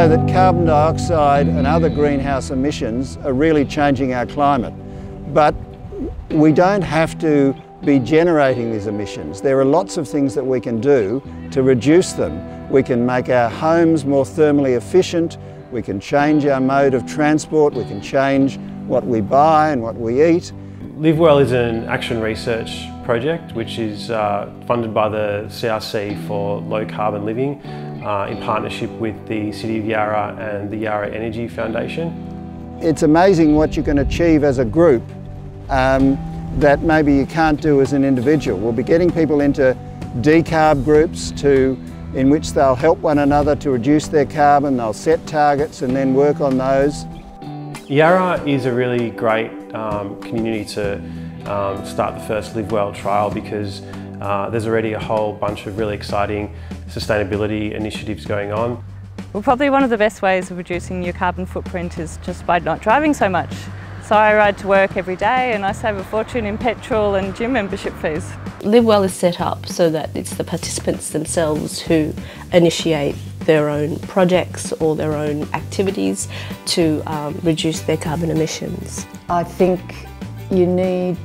know that carbon dioxide and other greenhouse emissions are really changing our climate, but we don't have to be generating these emissions. There are lots of things that we can do to reduce them. We can make our homes more thermally efficient, we can change our mode of transport, we can change what we buy and what we eat. Livewell is an action research project which is funded by the CRC for low carbon living in partnership with the City of Yarra and the Yarra Energy Foundation. It's amazing what you can achieve as a group that maybe you can't do as an individual. We'll be getting people into decarb groups in which they'll help one another to reduce their carbon, they'll set targets and then work on those. Yarra is a really great community to start the first Livewell trial because there's already a whole bunch of really exciting sustainability initiatives going on. Well, probably one of the best ways of reducing your carbon footprint is just by not driving so much. So I ride to work every day and I save a fortune in petrol and gym membership fees. Livewell is set up so that it's the participants themselves who initiate their own projects or their own activities to reduce their carbon emissions. I think you need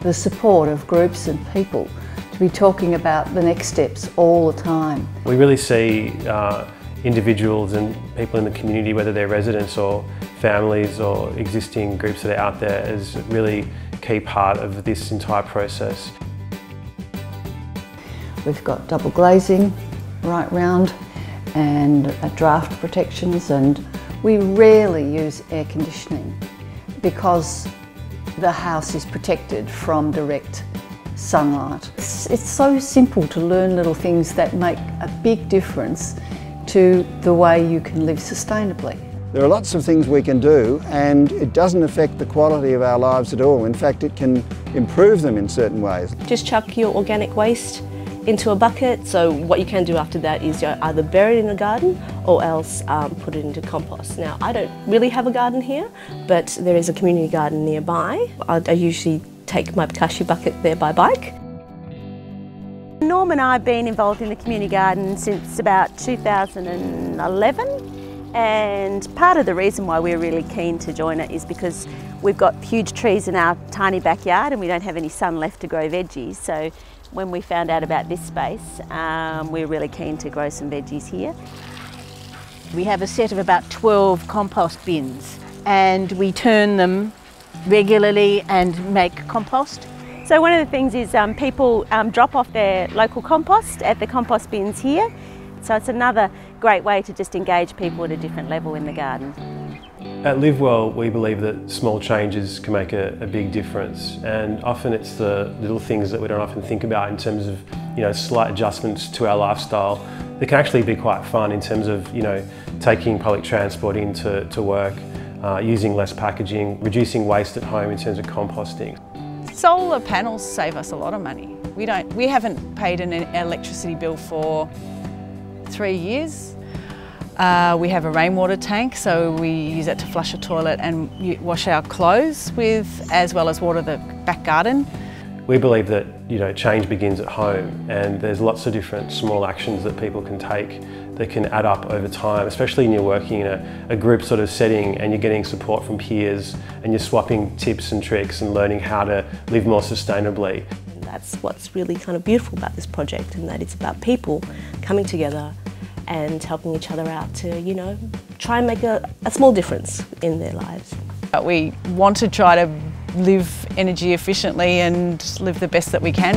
the support of groups and people to be talking about the next steps all the time. We really see individuals and people in the community, whether they're residents or families or existing groups that are out there, as a really key part of this entire process. We've got double glazing right round and draft protections, and we rarely use air conditioning because the house is protected from direct sunlight. It's so simple to learn little things that make a big difference to the way you can live sustainably. There are lots of things we can do and it doesn't affect the quality of our lives at all. In fact, it can improve them in certain ways. Just chuck your organic waste into a bucket. So what you can do after that is either bury it in a garden or else put it into compost. Now, I don't really have a garden here, but there is a community garden nearby. I usually take my cashew bucket there by bike. Norm and I have been involved in the community garden since about 2011, and part of the reason why we're really keen to join it is because we've got huge trees in our tiny backyard and we don't have any sun left to grow veggies. So when we found out about this space, we're really keen to grow some veggies here. We have a set of about 12 compost bins and we turn them regularly and make compost. So one of the things is people drop off their local compost at the compost bins here. So it's another great way to just engage people at a different level in the garden. At Livewell, we believe that small changes can make a big difference, and often it's the little things that we don't often think about in terms of, slight adjustments to our lifestyle. They can actually be quite fun in terms of, taking public transport into work, using less packaging, reducing waste at home in terms of composting. Solar panels save us a lot of money. We haven't paid an electricity bill for 3 years. We have a rainwater tank, so we use it to flush a toilet and wash our clothes with, as well as water the back garden. We believe that change begins at home, and there's lots of different small actions that people can take that can add up over time, especially when you're working in a group sort of setting and you're getting support from peers and you're swapping tips and tricks and learning how to live more sustainably. And that's what's really kind of beautiful about this project, and that it's about people coming together and helping each other out to, try and make a small difference in their lives. We want to try to live energy efficiently and live the best that we can.